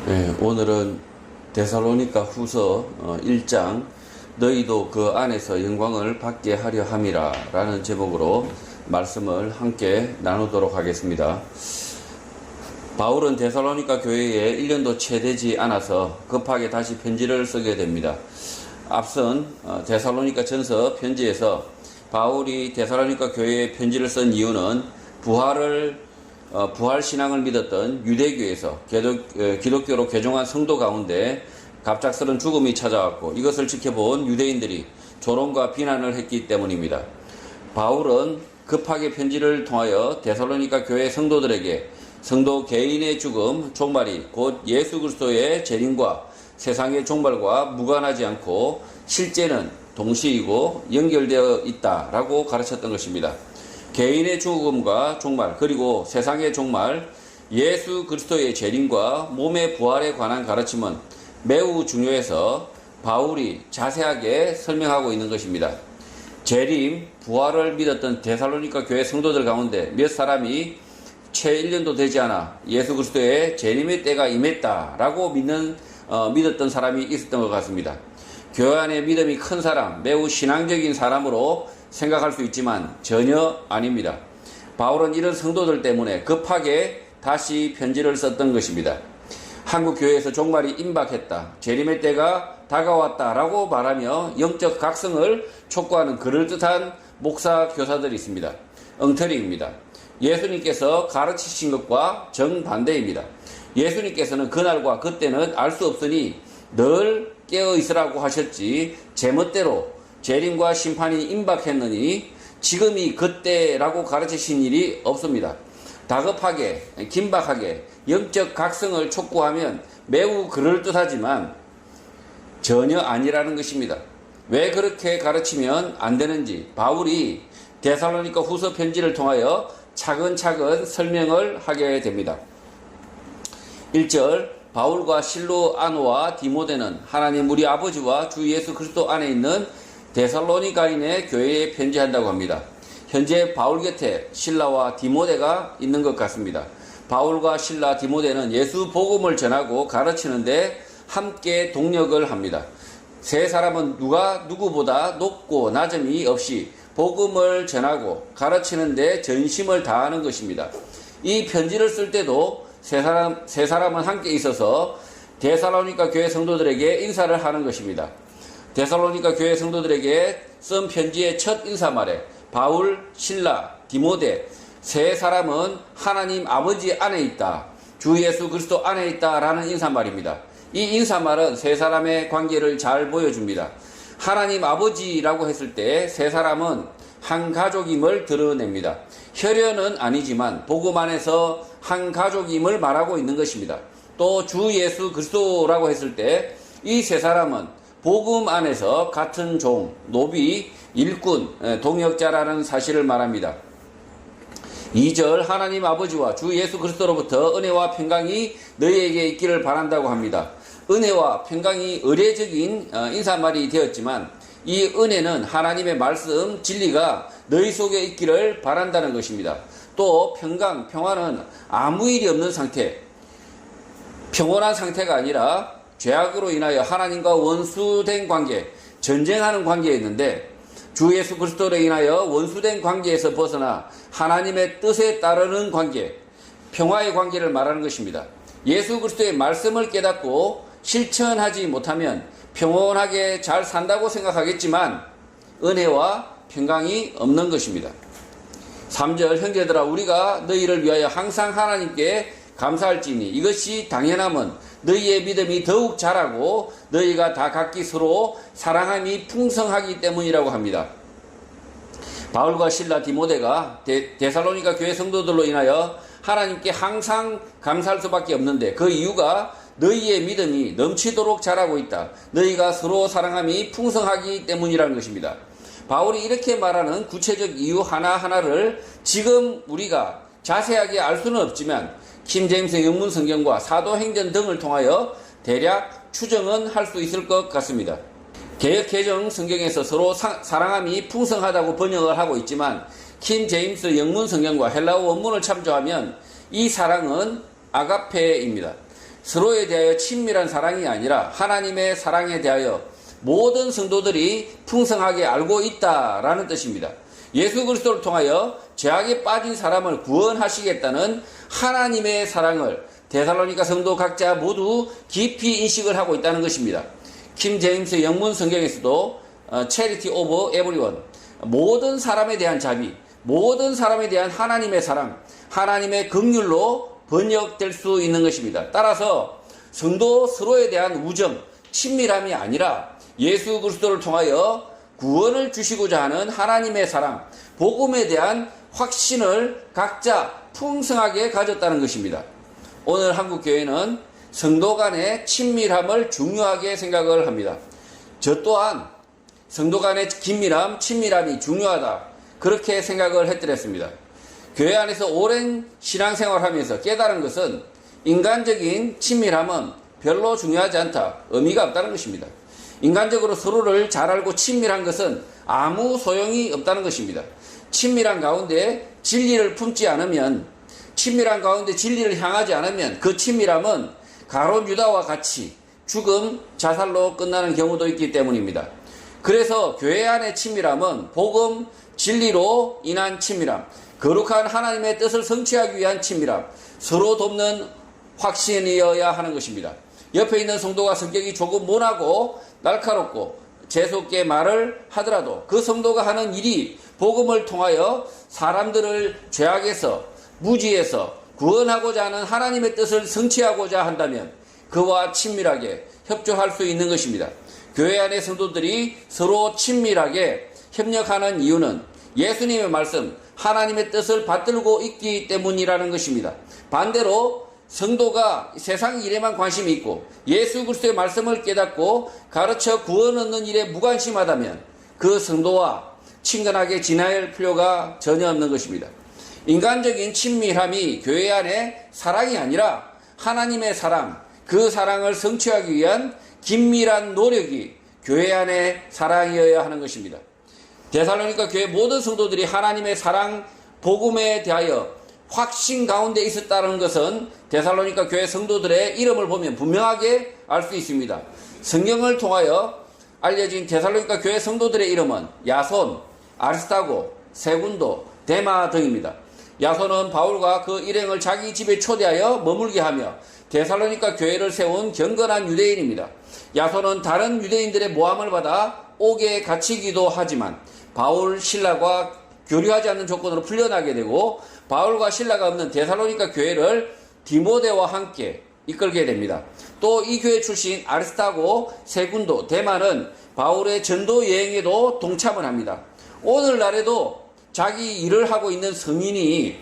네, 오늘은 데살로니가 후서 1장 너희도 그 안에서 영광을 받게 하려 함이라 라는 제목으로 말씀을 함께 나누도록 하겠습니다. 바울은 데살로니가 교회에 1년도 채 되지 않아서 급하게 다시 편지를 쓰게 됩니다. 앞선 데살로니가 전서 편지에서 바울이 데살로니가 교회에 편지를 쓴 이유는 부활 신앙을 믿었던 유대교에서 기독교로 개종한 성도 가운데 갑작스런 죽음이 찾아왔고 이것을 지켜본 유대인들이 조롱과 비난을 했기 때문입니다. 바울은 급하게 편지를 통하여 데살로니가 교회 성도들에게 성도 개인의 죽음, 종말이 곧 예수 그리스도의 재림과 세상의 종말과 무관하지 않고 실제는 동시이고 연결되어 있다라고 가르쳤던 것입니다. 개인의 죽음과 종말 그리고 세상의 종말, 예수 그리스도의 재림과 몸의 부활에 관한 가르침은 매우 중요해서 바울이 자세하게 설명하고 있는 것입니다. 재림, 부활을 믿었던 데살로니가 교회 성도들 가운데 몇 사람이 채 1년도 되지 않아 예수 그리스도의 재림의 때가 임했다라고 믿었던 사람이 있었던 것 같습니다. 교회 안에 믿음이 큰 사람, 매우 신앙적인 사람으로 생각할 수 있지만 전혀 아닙니다. 바울은 이런 성도들 때문에 급하게 다시 편지를 썼던 것입니다. 한국 교회에서 종말이 임박했다, 재림의 때가 다가왔다라고 말하며 영적 각성을 촉구하는 그럴듯한 목사 교사들이 있습니다. 엉터리입니다. 예수님께서 가르치신 것과 정반대입니다. 예수님께서는 그날과 그때는 알 수 없으니 늘 깨어 있으라고 하셨지 제멋대로 재림과 심판이 임박했느니 지금이 그때라고 가르치신 일이 없습니다. 다급하게, 긴박하게 영적 각성을 촉구하면 매우 그럴듯하지만 전혀 아니라는 것입니다. 왜 그렇게 가르치면 안 되는지 바울이 데살로니가 후서 편지를 통하여 차근차근 설명을 하게 됩니다. 1절 바울과 실로아노와 디모데는 하나님 우리 아버지와 주 예수 그리스도 안에 있는 데살로니가인의 교회에 편지한다고 합니다. 현재 바울 곁에 실라와 디모데가 있는 것 같습니다. 바울과 실라, 디모데는 예수 복음을 전하고 가르치는데 함께 동력을 합니다. 세 사람은 누구보다 높고 낮음이 없이 복음을 전하고 가르치는데 전심을 다하는 것입니다. 이 편지를 쓸 때도 세 사람은 함께 있어서 데살로니가 교회 성도들에게 인사를 하는 것입니다. 데살로니가 교회 성도들에게 쓴 편지의 첫 인사말에 바울, 실라, 디모데 세 사람은 하나님 아버지 안에 있다, 주 예수 그리스도 안에 있다라는 인사말입니다. 이 인사말은 세 사람의 관계를 잘 보여줍니다. 하나님 아버지라고 했을 때 세 사람은 한 가족임을 드러냅니다. 혈연은 아니지만 복음 안에서 한 가족임을 말하고 있는 것입니다. 또 주 예수 그리스도라고 했을 때 이 세 사람은 복음 안에서 같은 종, 노비, 일꾼, 동역자라는 사실을 말합니다. 2절 하나님 아버지와 주 예수 그리스도로부터 은혜와 평강이 너희에게 있기를 바란다고 합니다. 은혜와 평강이 의례적인 인사말이 되었지만 이 은혜는 하나님의 말씀, 진리가 너희 속에 있기를 바란다는 것입니다. 또 평강, 평화는 아무 일이 없는 상태, 평온한 상태가 아니라 죄악으로 인하여 하나님과 원수된 관계, 전쟁하는 관계에 있는데 주 예수 그리스도로 인하여 원수된 관계에서 벗어나 하나님의 뜻에 따르는 관계, 평화의 관계를 말하는 것입니다. 예수 그리스도의 말씀을 깨닫고 실천하지 못하면 평온하게 잘 산다고 생각하겠지만 은혜와 평강이 없는 것입니다. 3절 형제들아 우리가 너희를 위하여 항상 하나님께 감사할지니 이것이 당연함은 너희의 믿음이 더욱 자라고 너희가 다 각기 서로 사랑함이 풍성하기 때문이라고 합니다. 바울과 실라, 디모데가 데살로니가 교회 성도들로 인하여 하나님께 항상 감사할 수밖에 없는데 그 이유가 너희의 믿음이 넘치도록 자라고 있다, 너희가 서로 사랑함이 풍성하기 때문이라는 것입니다. 바울이 이렇게 말하는 구체적 이유 하나하나를 지금 우리가 자세하게 알 수는 없지만 킴 제임스 영문 성경과 사도행전 등을 통하여 대략 추정은 할 수 있을 것 같습니다. 개역 개정 성경에서 서로 사랑함이 풍성하다고 번역을 하고 있지만 킴 제임스 영문 성경과 헬라어 원문을 참조하면 이 사랑은 아가페입니다. 서로에 대하여 친밀한 사랑이 아니라 하나님의 사랑에 대하여 모든 성도들이 풍성하게 알고 있다라는 뜻입니다. 예수 그리스도를 통하여 죄악에 빠진 사람을 구원하시겠다는 하나님의 사랑을 데살로니가 성도 각자 모두 깊이 인식을 하고 있다는 것입니다. 킴 제임스 영문 성경에서도 Charity of Everyone, 모든 사람에 대한 자비, 모든 사람에 대한 하나님의 사랑, 하나님의 긍휼로 번역될 수 있는 것입니다. 따라서 성도 서로에 대한 우정, 친밀함이 아니라 예수 그리스도를 통하여 구원을 주시고자 하는 하나님의 사랑, 복음에 대한 확신을 각자 풍성하게 가졌다는 것입니다. 오늘 한국교회는 성도 간의 친밀함을 중요하게 생각을 합니다. 저 또한 성도 간의 긴밀함, 친밀함이 중요하다, 그렇게 생각을 했더랬습니다. 교회 안에서 오랜 신앙생활하면서 깨달은 것은 인간적인 친밀함은 별로 중요하지 않다, 의미가 없다는 것입니다. 인간적으로 서로를 잘 알고 친밀한 것은 아무 소용이 없다는 것입니다. 친밀한 가운데 진리를 품지 않으면, 친밀한 가운데 진리를 향하지 않으면 그 친밀함은 가룟 유다와 같이 죽음, 자살로 끝나는 경우도 있기 때문입니다. 그래서 교회 안의 친밀함은 복음, 진리로 인한 친밀함, 거룩한 하나님의 뜻을 성취하기 위한 친밀함, 서로 돕는 확신이어야 하는 것입니다. 옆에 있는 성도가 성격이 조금 모나고 날카롭고 재수없게 말을 하더라도 그 성도가 하는 일이 복음을 통하여 사람들을 죄악에서, 무지에서 구원하고자 하는 하나님의 뜻을 성취하고자 한다면 그와 친밀하게 협조할 수 있는 것입니다. 교회 안의 성도들이 서로 친밀하게 협력하는 이유는 예수님의 말씀, 하나님의 뜻을 받들고 있기 때문이라는 것입니다. 반대로 성도가 세상 일에만 관심이 있고 예수 그리스도의 말씀을 깨닫고 가르쳐 구원 얻는 일에 무관심하다면 그 성도와 친근하게 지낼 필요가 전혀 없는 것입니다. 인간적인 친밀함이 교회 안에 사랑이 아니라 하나님의 사랑, 그 사랑을 성취하기 위한 긴밀한 노력이 교회 안에 사랑이어야 하는 것입니다. 데살로니가 교회 모든 성도들이 하나님의 사랑, 복음에 대하여 확신 가운데 있었다는 것은 데살로니가 교회 성도들의 이름을 보면 분명하게 알 수 있습니다. 성경을 통하여 알려진 데살로니가 교회 성도들의 이름은 야손, 아리스타고, 세군도, 데마 등입니다. 야손은 바울과 그 일행을 자기 집에 초대하여 머물게 하며 데살로니가 교회를 세운 경건한 유대인입니다. 야손은 다른 유대인들의 모함을 받아 옥에 갇히기도 하지만 바울, 신라가 교류하지 않는 조건으로 풀려나게 되고 바울과 신라가 없는 데살로니가 교회를 디모데와 함께 이끌게 됩니다. 또 이 교회 출신 아리스타고, 세군도, 데마는 바울의 전도 여행에도 동참을 합니다. 오늘날에도 자기 일을 하고 있는 성인이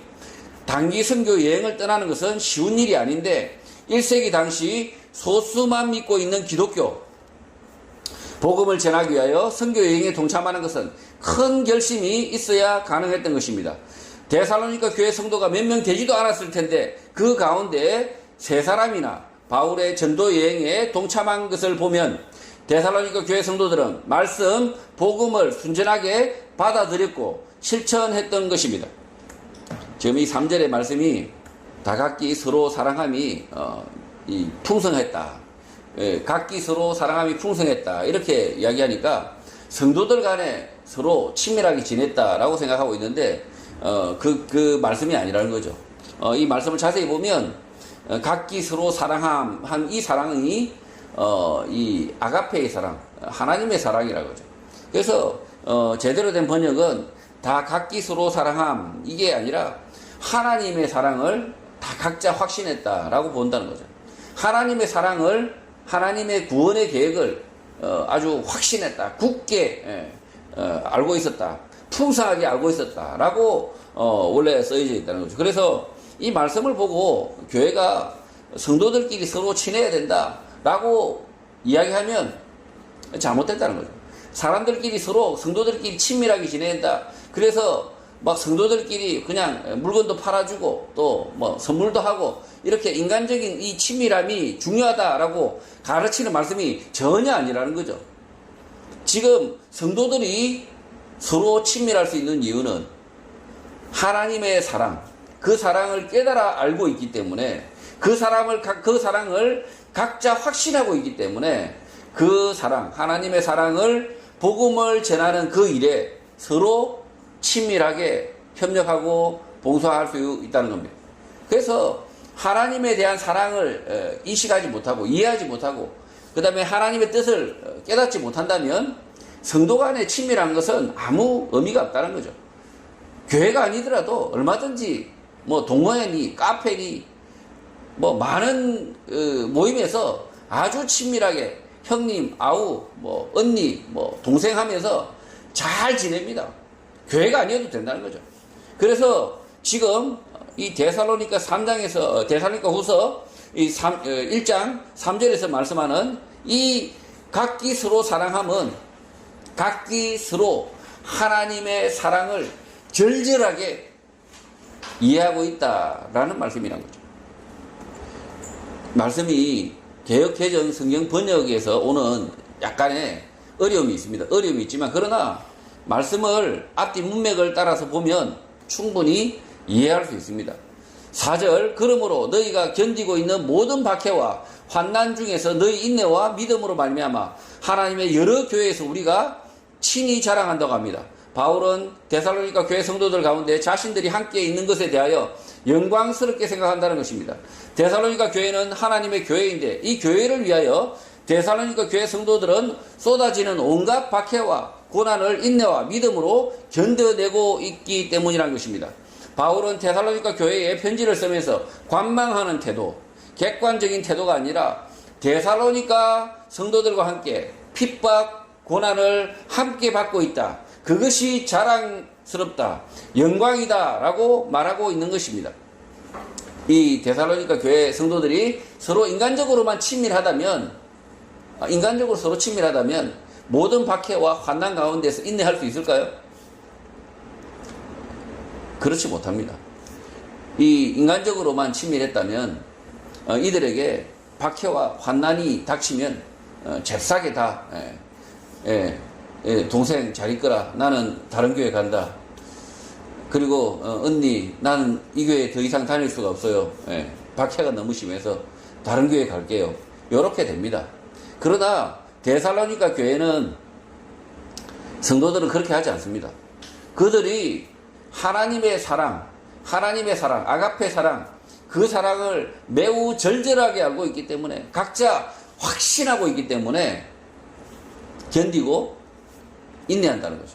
단기 선교 여행을 떠나는 것은 쉬운 일이 아닌데 1세기 당시 소수만 믿고 있는 기독교 복음을 전하기 위하여 선교 여행에 동참하는 것은 큰 결심이 있어야 가능했던 것입니다. 데살로니가 교회 성도가 몇 명 되지도 않았을 텐데 그 가운데 3사람이나 바울의 전도 여행에 동참한 것을 보면 데살로니가 교회 성도들은 말씀, 복음을 순전하게 받아들였고 실천했던 것입니다. 지금 이 3절의 말씀이 다 각기 서로 사랑함이 풍성했다. 각기 서로 사랑함이 풍성했다. 이렇게 이야기하니까 성도들 간에 서로 친밀하게 지냈다라고 생각하고 있는데 그 말씀이 아니라는 거죠. 이 말씀을 자세히 보면 각기 서로 사랑함 한 이 사랑이 이 아가페의 사랑, 하나님의 사랑이라고 하죠. 그래서 제대로 된 번역은 다 각기 서로 사랑함 이게 아니라 하나님의 사랑을 다 각자 확신했다라고 본다는 거죠. 하나님의 사랑을, 하나님의 구원의 계획을 아주 확신했다, 굳게 알고 있었다, 풍성하게 알고 있었다라고 원래 써져 있다는 거죠. 그래서 이 말씀을 보고 교회가 성도들끼리 서로 친해야 된다라고 이야기하면 잘못됐다는 거죠. 사람들끼리 서로 성도들끼리 친밀하게 지내야 된다. 그래서 막 성도들끼리 그냥 물건도 팔아주고 또 뭐 선물도 하고 이렇게 인간적인 이 친밀함이 중요하다라고 가르치는 말씀이 전혀 아니라는 거죠. 지금 성도들이 서로 친밀할 수 있는 이유는 하나님의 사랑, 그 사랑을 깨달아 알고 있기 때문에 그 사랑을 각자 확신하고 있기 때문에 그 사랑, 하나님의 사랑을 복음을 전하는 그 일에 서로 친밀하게 협력하고 봉사할 수 있다는 겁니다. 그래서 하나님에 대한 사랑을 인식하지 못하고 이해하지 못하고 그 다음에 하나님의 뜻을 깨닫지 못한다면 성도 간의 친밀한 것은 아무 의미가 없다는 거죠. 교회가 아니더라도 얼마든지 뭐 동호회니 카페니 뭐 많은 모임에서 아주 친밀하게 형님, 아우, 뭐 언니, 뭐 동생 하면서 잘 지냅니다. 교회가 아니어도 된다는 거죠. 그래서 지금 이 데살로니가 3장에서 데살로니가 후서 1장 3절에서 말씀하는 이 각기 서로 사랑함은 각기 서로 하나님의 사랑을 절절하게 이해하고 있다라는 말씀이란 거죠. 말씀이 개역개정 성경 번역에서 오는 약간의 어려움이 있습니다. 어려움이 있지만 그러나 말씀을 앞뒤 문맥을 따라서 보면 충분히 이해할 수 있습니다. 4절 그러므로 너희가 견디고 있는 모든 박해와 환난 중에서 너희 인내와 믿음으로 말미암아 하나님의 여러 교회에서 우리가 친히 자랑한다고 합니다. 바울은 데살로니가 교회 성도들 가운데 자신들이 함께 있는 것에 대하여 영광스럽게 생각한다는 것입니다. 데살로니가 교회는 하나님의 교회인데 이 교회를 위하여 데살로니가 교회 성도들은 쏟아지는 온갖 박해와 고난을 인내와 믿음으로 견뎌내고 있기 때문이라는 것입니다. 바울은 데살로니가 교회에 편지를 쓰면서 관망하는 태도, 객관적인 태도가 아니라 데살로니가 성도들과 함께 핍박, 고난을 함께 받고 있다. 그것이 자랑스럽다, 영광이다 라고 말하고 있는 것입니다. 이 데살로니가 교회 성도들이 서로 인간적으로 서로 친밀하다면 모든 박해와 환난 가운데서 인내할 수 있을까요? 그렇지 못합니다. 이 인간적으로만 친밀했다면 이들에게 박해와 환난이 닥치면 잽싸게 다 동생 잘 있거라, 나는 다른 교회 간다. 그리고 언니 나는 이 교회에 더 이상 다닐 수가 없어요. 박해가 너무 심해서 다른 교회 갈게요. 이렇게 됩니다. 그러나 데살로니가 교회는 성도들은 그렇게 하지 않습니다. 그들이 하나님의 사랑, 아가페 사랑, 그 사랑을 매우 절절하게 알고 있기 때문에 각자 확신하고 있기 때문에 견디고 인내한다는 거죠.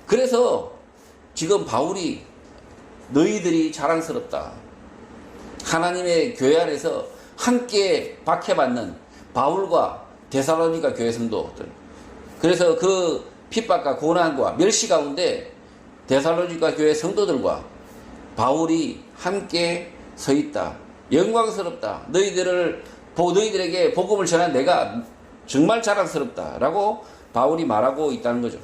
그래서 지금 바울이 너희들이 자랑스럽다. 하나님의 교회 안에서 함께 박해받는 바울과 데살로니가 교회 성도들. 그래서 그 핍박과 고난과 멸시 가운데 데살로니가 교회 성도들과 바울이 함께 서 있다. 영광스럽다. 너희들에게 복음을 전한 내가 정말 자랑스럽다. 라고 바울이 말하고 있다는 거죠.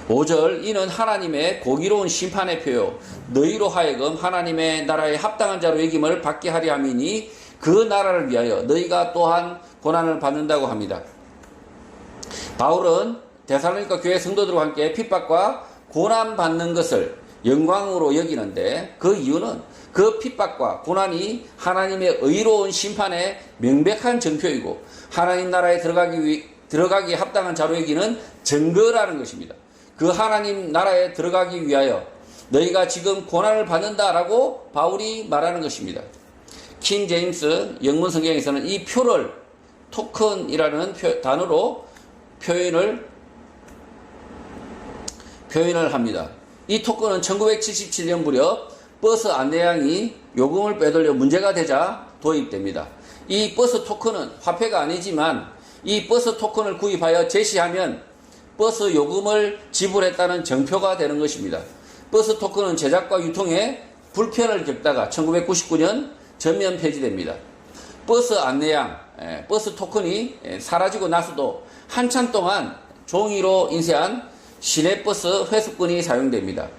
5절 이는 하나님의 공의로운 심판의 표요 너희로 하여금 하나님의 나라에 합당한 자로 여김을 받게 하려 함이니 그 나라를 위하여 너희가 또한 고난을 받는다고 합니다. 바울은 데살로니가 교회 성도들과 함께 핍박과 고난 받는 것을 영광으로 여기는데 그 이유는 그 핍박과 고난이 하나님의 의로운 심판의 명백한 증표이고 하나님 나라에 들어가기 합당한 자로 여기는 증거라는 것입니다. 그 하나님 나라에 들어가기 위하여 너희가 지금 고난을 받는다라고 바울이 말하는 것입니다. 킹 제임스 영문 성경에서는 이 표를 토큰이라는 단어로 표현을 합니다. 이 토큰은 1977년 무렵 버스 안내양이 요금을 빼돌려 문제가 되자 도입됩니다. 이 버스 토큰은 화폐가 아니지만 이 버스 토큰을 구입하여 제시하면 버스 요금을 지불했다는 정표가 되는 것입니다. 버스 토큰은 제작과 유통에 불편을 겪다가 1999년 전면 폐지됩니다. 버스 안내양, 버스 토큰이 사라지고 나서도 한참 동안 종이로 인쇄한 시내버스 회수권이 사용됩니다.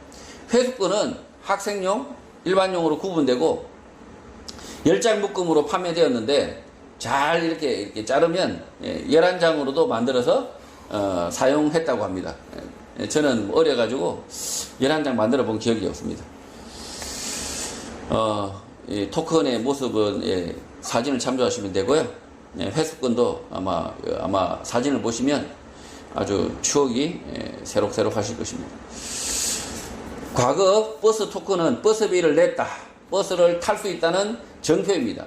회수권은 학생용, 일반용으로 구분되고 10장 묶음으로 판매되었는데 잘 이렇게 자르면 11장으로도 만들어서 사용했다고 합니다. 저는 어려가지고 11장 만들어 본 기억이 없습니다. 이 토큰의 모습은 사진을 참조하시면 되고요. 회수권도 아마 사진을 보시면 아주 추억이 새록새록 하실 것입니다. 과거 버스 토큰은 버스비를 냈다. 버스를 탈 수 있다는 정표입니다.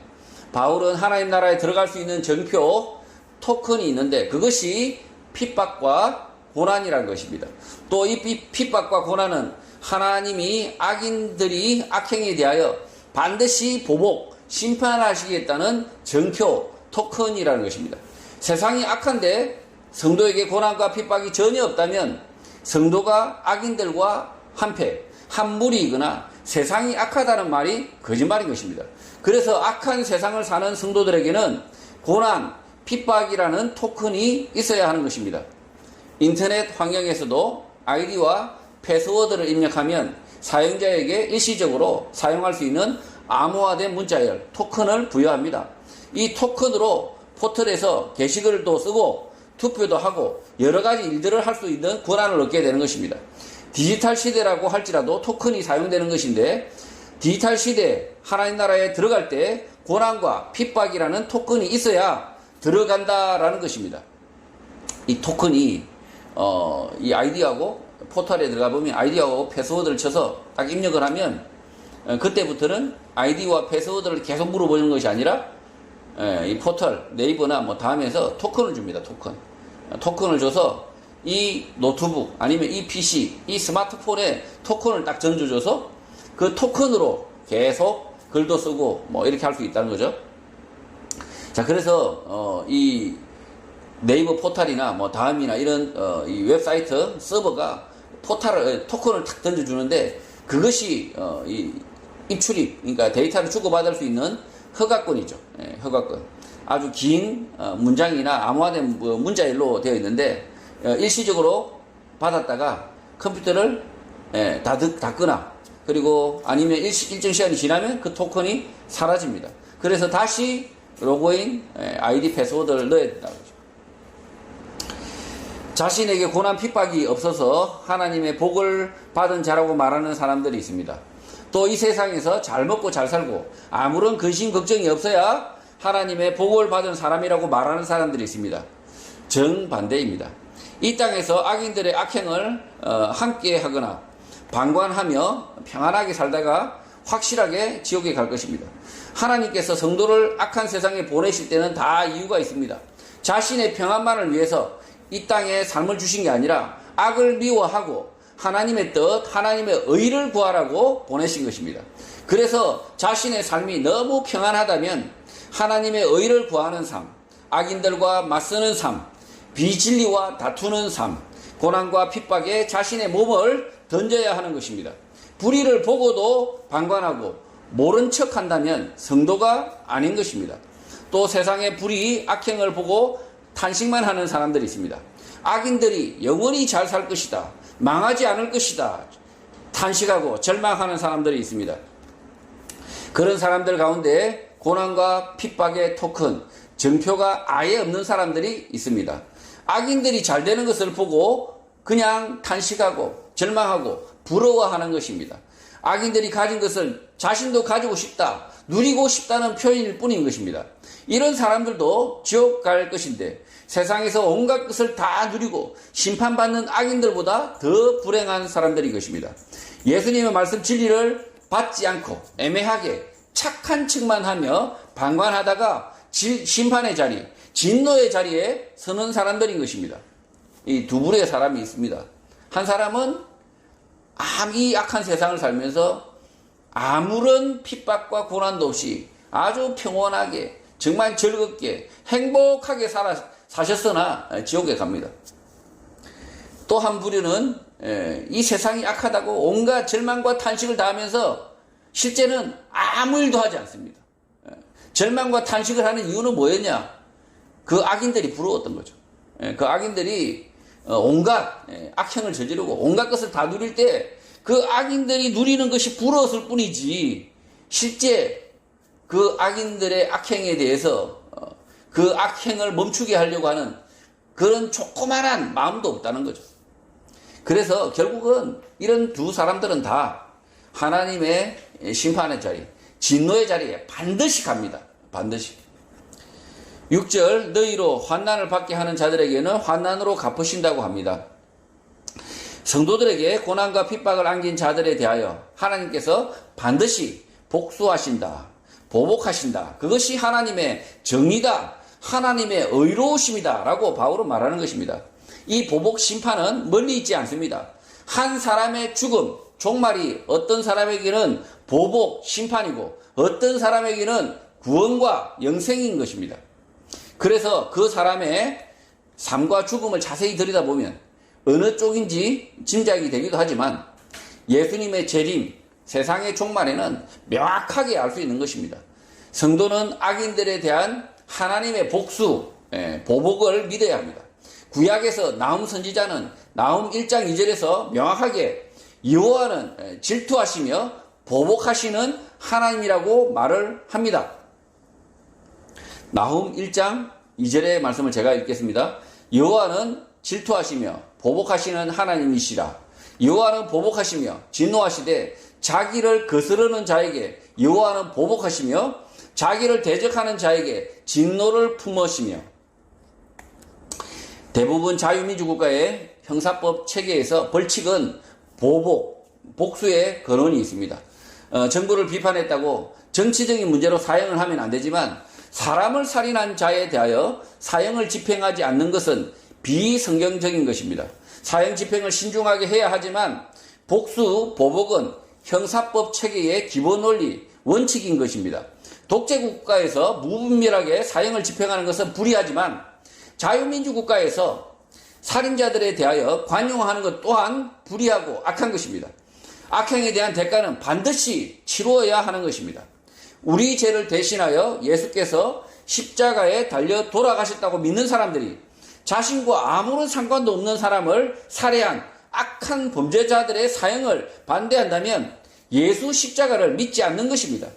바울은 하나님 나라에 들어갈 수 있는 정표 토큰이 있는데 그것이 핍박과 고난이라는 것입니다. 또 이 핍박과 고난은 하나님이 악인들이 악행에 대하여 반드시 보복, 심판하시겠다는 정표 토큰이라는 것입니다. 세상이 악한데 성도에게 고난과 핍박이 전혀 없다면 성도가 악인들과 한패, 한 무리이거나 세상이 악하다는 말이 거짓말인 것입니다. 그래서 악한 세상을 사는 성도들에게는 고난, 핍박이라는 토큰이 있어야 하는 것입니다. 인터넷 환경에서도 아이디와 패스워드를 입력하면 사용자에게 일시적으로 사용할 수 있는 암호화된 문자열, 토큰을 부여합니다. 이 토큰으로 포털에서 게시글도 쓰고 투표도 하고 여러 가지 일들을 할 수 있는 권한을 얻게 되는 것입니다. 디지털 시대라고 할지라도 토큰이 사용되는 것인데 디지털 시대 하나님 나라에 들어갈 때 고난과 핍박이라는 토큰이 있어야 들어간다라는 것입니다. 이 토큰이 이 아이디하고 포털에 들어가 보면 아이디하고 패스워드를 쳐서 딱 입력을 하면 그때부터는 아이디와 패스워드를 계속 물어보는 것이 아니라 이 포털 네이버나 뭐 다음에서 토큰을 줍니다. 토큰을 줘서 이 노트북 아니면 이 PC 이 스마트폰에 토큰을 딱 던져줘서 그 토큰으로 계속 글도 쓰고 뭐 이렇게 할 수 있다는 거죠. 자, 그래서 이 네이버 포털이나 뭐 다음이나 이런 이 웹사이트 서버가 토큰을 탁 던져주는데 그것이 이 입출입, 그러니까 데이터를 주고받을 수 있는 허가권이죠. 허가권. 아주 긴 문장이나 암호화된 문자일로 되어 있는데 일시적으로 받았다가 컴퓨터를 닫거나 그리고 아니면 일정 시간이 지나면 그 토큰이 사라집니다. 그래서 다시 로그인 아이디 패스워드를 넣어야 된다고 하죠. 자신에게 고난 핍박이 없어서 하나님의 복을 받은 자라고 말하는 사람들이 있습니다. 또 이 세상에서 잘 먹고 잘 살고 아무런 근심 걱정이 없어야 하나님의 복을 받은 사람이라고 말하는 사람들이 있습니다. 정반대입니다. 이 땅에서 악인들의 악행을 함께 하거나 방관하며 평안하게 살다가 확실하게 지옥에 갈 것입니다. 하나님께서 성도를 악한 세상에 보내실 때는 다 이유가 있습니다. 자신의 평안만을 위해서 이 땅에 삶을 주신 게 아니라 악을 미워하고 하나님의 뜻, 하나님의 의를 구하라고 보내신 것입니다. 그래서 자신의 삶이 너무 평안하다면 하나님의 의를 구하는 삶, 악인들과 맞서는 삶, 비진리와 다투는 삶, 고난과 핍박에 자신의 몸을 던져야 하는 것입니다. 불의를 보고도 방관하고 모른 척 한다면 성도가 아닌 것입니다. 또 세상의 불의, 악행을 보고 탄식만 하는 사람들이 있습니다. 악인들이 영원히 잘 살 것이다, 망하지 않을 것이다 탄식하고 절망하는 사람들이 있습니다. 그런 사람들 가운데 고난과 핍박의 토큰, 정표가 아예 없는 사람들이 있습니다. 악인들이 잘 되는 것을 보고 그냥 탄식하고 절망하고 부러워하는 것입니다. 악인들이 가진 것을 자신도 가지고 싶다, 누리고 싶다는 표현일 뿐인 것입니다. 이런 사람들도 지옥 갈 것인데 세상에서 온갖 것을 다 누리고 심판받는 악인들보다 더 불행한 사람들인 것입니다. 예수님의 말씀 진리를 받지 않고 애매하게 착한 척만 하며 방관하다가 심판의 자리, 진노의 자리에 서는 사람들인 것입니다. 이 두 부류의 사람이 있습니다. 한 사람은 이 악한 세상을 살면서 아무런 핍박과 고난도 없이 아주 평온하게 정말 즐겁게 행복하게 사셨으나 지옥에 갑니다. 또 한 부류는 이 세상이 악하다고 온갖 절망과 탄식을 다하면서 실제는 아무 일도 하지 않습니다. 절망과 탄식을 하는 이유는 뭐였냐? 그 악인들이 부러웠던 거죠. 그 악인들이 온갖 악행을 저지르고 온갖 것을 다 누릴 때 그 악인들이 누리는 것이 부러웠을 뿐이지 실제 그 악인들의 악행에 대해서 그 악행을 멈추게 하려고 하는 그런 조그만한 마음도 없다는 거죠. 그래서 결국은 이런 두 사람들은 다 하나님의 심판의 자리, 진노의 자리에 반드시 갑니다. 반드시. 6절 너희로 환난을 받게 하는 자들에게는 환난으로 갚으신다고 합니다. 성도들에게 고난과 핍박을 안긴 자들에 대하여 하나님께서 반드시 복수하신다. 보복하신다. 그것이 하나님의 정의다. 하나님의 의로우심이다. 라고 바울은 말하는 것입니다. 이 보복 심판은 멀리 있지 않습니다. 한 사람의 죽음, 종말이 어떤 사람에게는 보복 심판이고 어떤 사람에게는 구원과 영생인 것입니다. 그래서 그 사람의 삶과 죽음을 자세히 들여다보면 어느 쪽인지 짐작이 되기도 하지만 예수님의 재림, 세상의 종말에는 명확하게 알 수 있는 것입니다. 성도는 악인들에 대한 하나님의 복수, 보복을 믿어야 합니다. 구약에서 나훔 선지자는 나훔 1장 2절에서 명확하게 여호와는 질투하시며 보복하시는 하나님이라고 말을 합니다. 나훔 1장 2절의 말씀을 제가 읽겠습니다. 여호와는 질투하시며 보복하시는 하나님이시라. 여호와는 보복하시며 진노하시되 자기를 거스르는 자에게 여호와는 보복하시며 자기를 대적하는 자에게 진노를 품으시며. 대부분 자유민주 국가의 형사법 체계에서 벌칙은 보복, 복수의 근원이 있습니다. 정부를 비판했다고 정치적인 문제로 사형을 하면 안 되지만 사람을 살인한 자에 대하여 사형을 집행하지 않는 것은 비성경적인 것입니다. 사형 집행을 신중하게 해야 하지만 복수, 보복은 형사법 체계의 기본 원리, 원칙인 것입니다. 독재국가에서 무분별하게 사형을 집행하는 것은 불의하지만 자유민주국가에서 살인자들에 대하여 관용하는 것 또한 불의하고 악한 것입니다. 악행에 대한 대가는 반드시 치루어야 하는 것입니다. 우리 죄를 대신하여 예수께서 십자가에 달려 돌아가셨다고 믿는 사람들이 자신과 아무런 상관도 없는 사람을 살해한 악한 범죄자들의 사형을 반대한다면 예수 십자가를 믿지 않는 것입니다.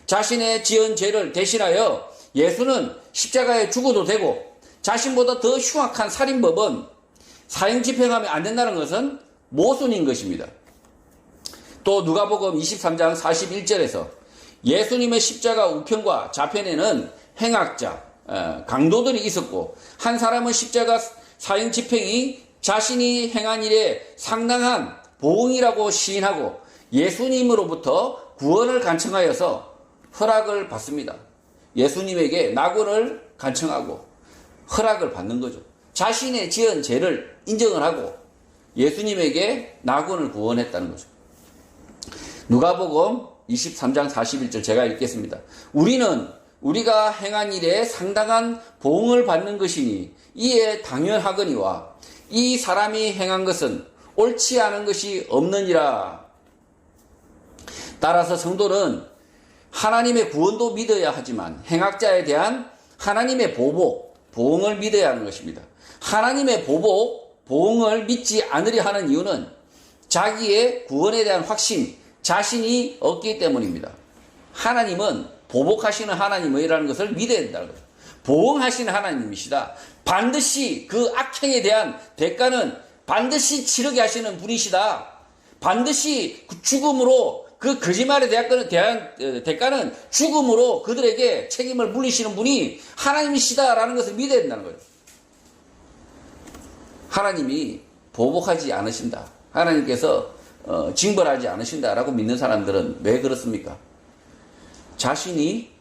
자신의 지은 죄를 대신하여 예수는 십자가에 죽어도 되고 자신보다 더 흉악한 살인법은 사형 집행하면 안 된다는 것은 모순인 것입니다. 또 누가복음 23장 41절에서 예수님의 십자가 우편과 좌편에는 행악자, 강도들이 있었고 한 사람은 십자가 사형 집행이 자신이 행한 일에 상당한 보응이라고 시인하고 예수님으로부터 구원을 간청하여서 허락을 받습니다. 예수님에게 낙원을 간청하고 허락을 받는 거죠. 자신의 지은 죄를 인정을 하고 예수님에게 낙원을 구원했다는 거죠. 누가복음 23장 41절 제가 읽겠습니다. 우리는 우리가 행한 일에 상당한 보응을 받는 것이니 이에 당연하거니와 이 사람이 행한 것은 옳지 않은 것이 없느니라. 따라서 성도는 하나님의 구원도 믿어야 하지만 행악자에 대한 하나님의 보복, 보응을 믿어야 하는 것입니다. 하나님의 보복, 보응을 믿지 않으려 하는 이유는 자기의 구원에 대한 확신, 자신이 없기 때문입니다. 하나님은 보복하시는 하나님이라는 것을 믿어야 된다는 거죠. 보응하시는 하나님이시다. 반드시 그 악행에 대한 대가는 반드시 치르게 하시는 분이시다. 반드시 그 죽음으로 그 거짓말에 대한 대가는 죽음으로 그들에게 책임을 물리시는 분이 하나님이시다라는 것을 믿어야 된다는 거죠. 하나님이 보복하지 않으신다. 하나님께서 징벌하지 않으신다라고 믿는 사람들은 왜 그렇습니까? 자신이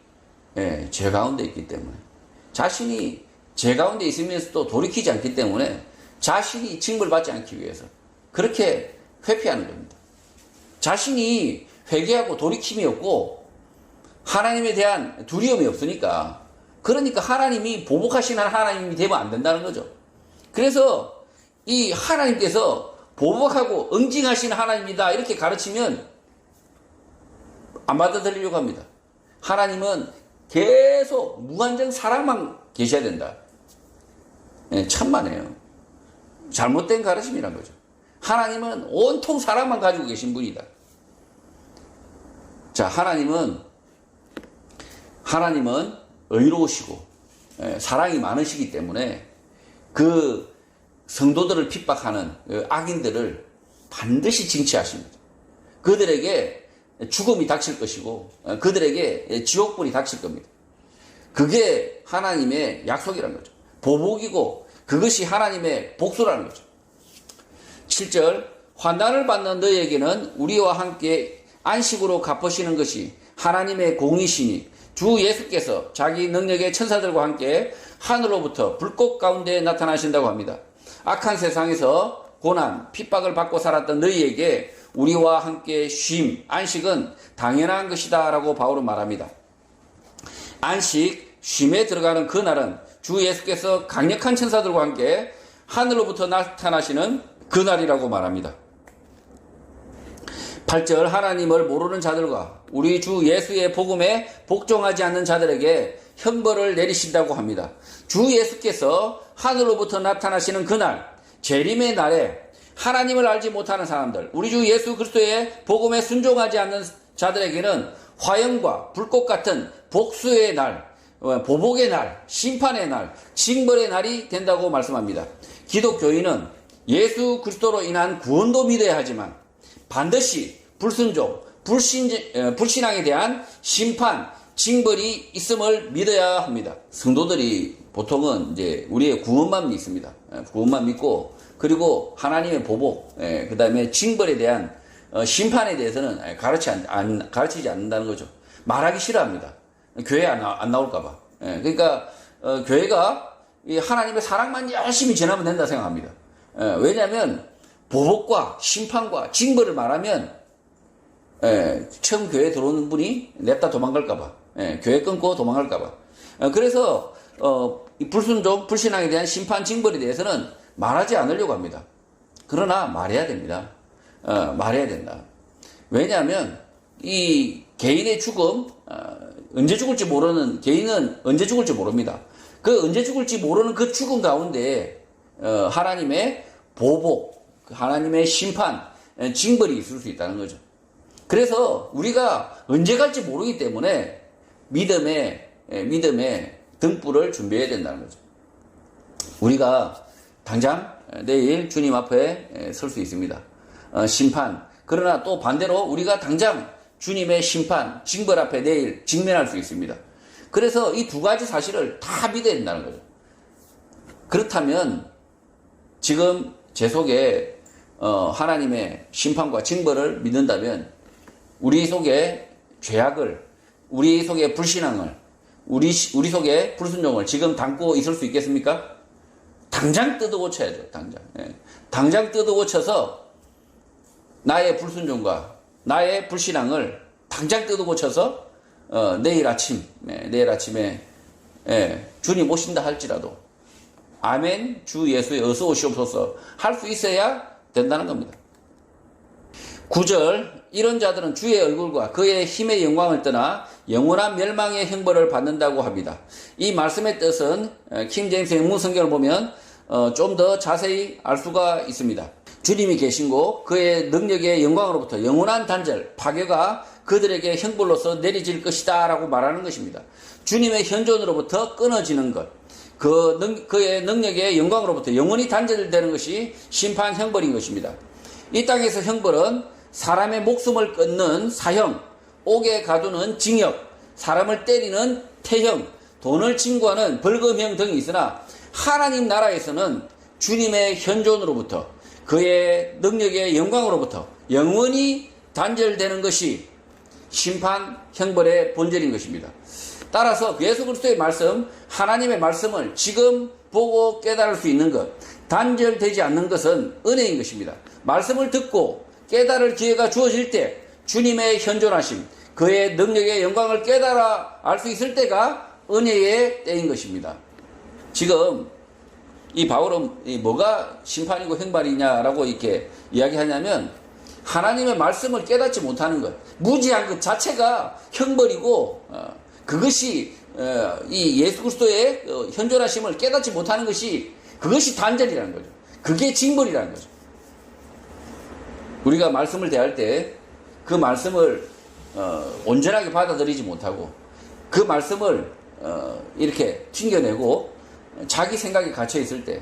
죄 가운데 있기 때문에, 자신이 죄 가운데 있으면서도 돌이키지 않기 때문에 자신이 징벌받지 않기 위해서 그렇게 회피하는 겁니다. 자신이 회개하고 돌이킴이 없고 하나님에 대한 두려움이 없으니까, 그러니까 하나님이 보복하시는 하나님이 되면 안 된다는 거죠. 그래서 이 하나님께서 보복하고 응징하시는 하나님이다 이렇게 가르치면 안 받아들이려고 합니다. 하나님은 계속 무한정 사랑만 계셔야 된다. 천만에요. 잘못된 가르침이란 거죠. 하나님은 온통 사랑만 가지고 계신 분이다. 자, 하나님은 의로우시고 사랑이 많으시기 때문에 그 성도들을 핍박하는 악인들을 반드시 징치하십니다. 그들에게 죽음이 닥칠 것이고 그들에게 지옥불이 닥칠 겁니다. 그게 하나님의 약속이라는 거죠. 보복이고 그것이 하나님의 복수라는 거죠. 7절 환난을 받는 너희에게는 우리와 함께 안식으로 갚으시는 것이 하나님의 공이시니 주 예수께서 자기 능력의 천사들과 함께 하늘로부터 불꽃 가운데 나타나신다고 합니다. 악한 세상에서 고난, 핍박을 받고 살았던 너희에게 우리와 함께 쉼, 안식은 당연한 것이다 라고 바울은 말합니다. 안식, 쉼에 들어가는 그날은 주 예수께서 강력한 천사들과 함께 하늘로부터 나타나시는 그날이라고 말합니다. 8절 하나님을 모르는 자들과 우리 주 예수의 복음에 복종하지 않는 자들에게 형벌을 내리신다고 합니다. 주 예수께서 하늘로부터 나타나시는 그날, 재림의 날에 하나님을 알지 못하는 사람들, 우리 주 예수 그리스도의 복음에 순종하지 않는 자들에게는 화염과 불꽃 같은 복수의 날, 보복의 날, 심판의 날, 징벌의 날이 된다고 말씀합니다. 기독교인은 예수 그리스도로 인한 구원도 믿어야 하지만 반드시 불순종, 불신앙에 대한 심판, 징벌이 있음을 믿어야 합니다. 성도들이 보통은 이제 우리의 구원만 믿습니다. 구원만 믿고 그리고 하나님의 보복, 그 다음에 징벌에 대한 심판에 대해서는 가르치지 않는다는 거죠. 말하기 싫어합니다. 교회 안 나올까봐. 그러니까 교회가 하나님의 사랑만 열심히 전하면 된다 생각합니다. 왜냐하면 보복과 심판과 징벌을 말하면 처음 교회에 들어오는 분이 냅다 도망갈까봐, 교회 끊고 도망갈까봐. 그래서 불순종, 불신앙에 대한 심판, 징벌에 대해서는 말하지 않으려고 합니다. 그러나 말해야 됩니다. 말해야 된다. 왜냐하면 이 개인의 죽음, 언제 죽을지 모르는 개인은 언제 죽을지 모릅니다. 그 언제 죽을지 모르는 그 죽음 가운데 하나님의 보복, 하나님의 심판, 징벌이 있을 수 있다는 거죠. 그래서 우리가 언제 갈지 모르기 때문에 믿음의 등불을 준비해야 된다는 거죠. 우리가 당장 내일 주님 앞에 설 수 있습니다. 심판. 그러나 또 반대로 우리가 당장 주님의 심판, 징벌 앞에 내일 직면할 수 있습니다. 그래서 이 두 가지 사실을 다 믿어야 된다는 거죠. 그렇다면 지금 제 속에 하나님의 심판과 징벌을 믿는다면 우리 속에 죄악을, 우리 속에 불신앙을, 우리 속에 불순종을 지금 담고 있을 수 있겠습니까? 당장 뜯어고쳐야죠. 당장 뜯어고쳐서 나의 불순종과 나의 불신앙을 당장 뜯어고쳐서 내일 아침에 주님 오신다 할지라도 아멘 주 예수의 어서 오시옵소서 할 수 있어야 된다는 겁니다. 9절 이런 자들은 주의 얼굴과 그의 힘의 영광을 떠나 영원한 멸망의 형벌을 받는다고 합니다. 이 말씀의 뜻은 킹 제임스 영문성경을 보면 좀 더 자세히 알 수가 있습니다. 주님이 계신고 그의 능력의 영광으로부터 영원한 단절, 파괴가 그들에게 형벌로서 내려질 것이다 라고 말하는 것입니다. 주님의 현존으로부터 끊어지는 것, 그의 능력의 영광으로부터 영원히 단절되는 것이 심판 형벌인 것입니다. 이 땅에서 형벌은 사람의 목숨을 끊는 사형, 옥에 가두는 징역, 사람을 때리는 태형, 돈을 친구하는 벌금형 등이 있으나 하나님 나라에서는 주님의 현존으로부터 그의 능력의 영광으로부터 영원히 단절되는 것이 심판 형벌의 본질인 것입니다. 따라서 예수 그리스도의 말씀, 하나님의 말씀을 지금 보고 깨달을 수 있는 것, 단절되지 않는 것은 은혜인 것입니다. 말씀을 듣고 깨달을 기회가 주어질 때 주님의 현존하심, 그의 능력의 영광을 깨달아 알 수 있을 때가 은혜의 때인 것입니다. 지금 이 바울은 뭐가 심판이고 형벌이냐라고 이렇게 이야기하냐면 하나님의 말씀을 깨닫지 못하는 것, 무지한 것 자체가 형벌이고 그것이 이 예수 그리스도의 현존하심을 깨닫지 못하는 것이 그것이 단절이라는 거죠. 그게 징벌이라는 거죠. 우리가 말씀을 대할 때 그 말씀을 온전하게 받아들이지 못하고 그 말씀을 이렇게 튕겨내고 자기 생각에 갇혀 있을 때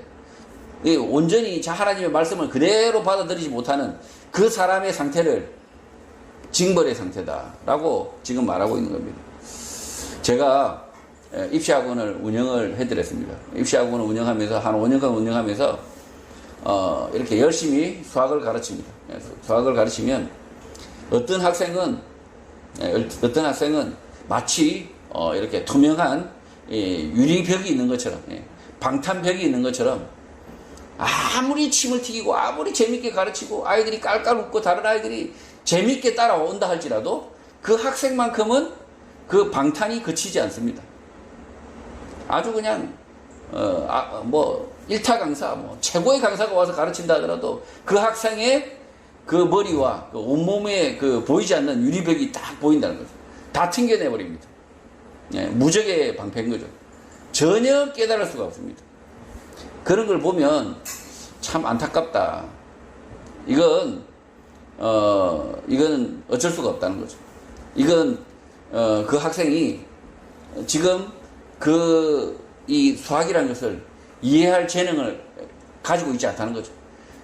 온전히 하나님의 말씀을 그대로 받아들이지 못하는 그 사람의 상태를 징벌의 상태다라고 지금 말하고 있는 겁니다. 제가 입시학원을 운영을 해드렸습니다. 입시학원을 운영하면서 한 5년간 운영하면서 이렇게 열심히 수학을 가르칩니다. 수학을 가르치면 어떤 학생은 마치 이렇게 투명한 유리벽이 있는 것처럼, 방탄벽이 있는 것처럼 아무리 침을 튀기고 아무리 재밌게 가르치고 아이들이 깔깔 웃고 다른 아이들이 재밌게 따라온다 할지라도 그 학생만큼은 그 방탄이 그치지 않습니다. 아주 그냥 일타 강사, 최고의 강사가 와서 가르친다 하더라도 그 학생의 그 머리와 그 온몸에 그 보이지 않는 유리벽이 딱 보인다는 거죠. 다 튕겨내 버립니다. 무적의 방패인 거죠. 전혀 깨달을 수가 없습니다. 그런 걸 보면 참 안타깝다. 이건 어쩔 수가 없다는 거죠. 이건 그 학생이 지금 이 수학이라는 것을 이해할 재능을 가지고 있지 않다는 거죠.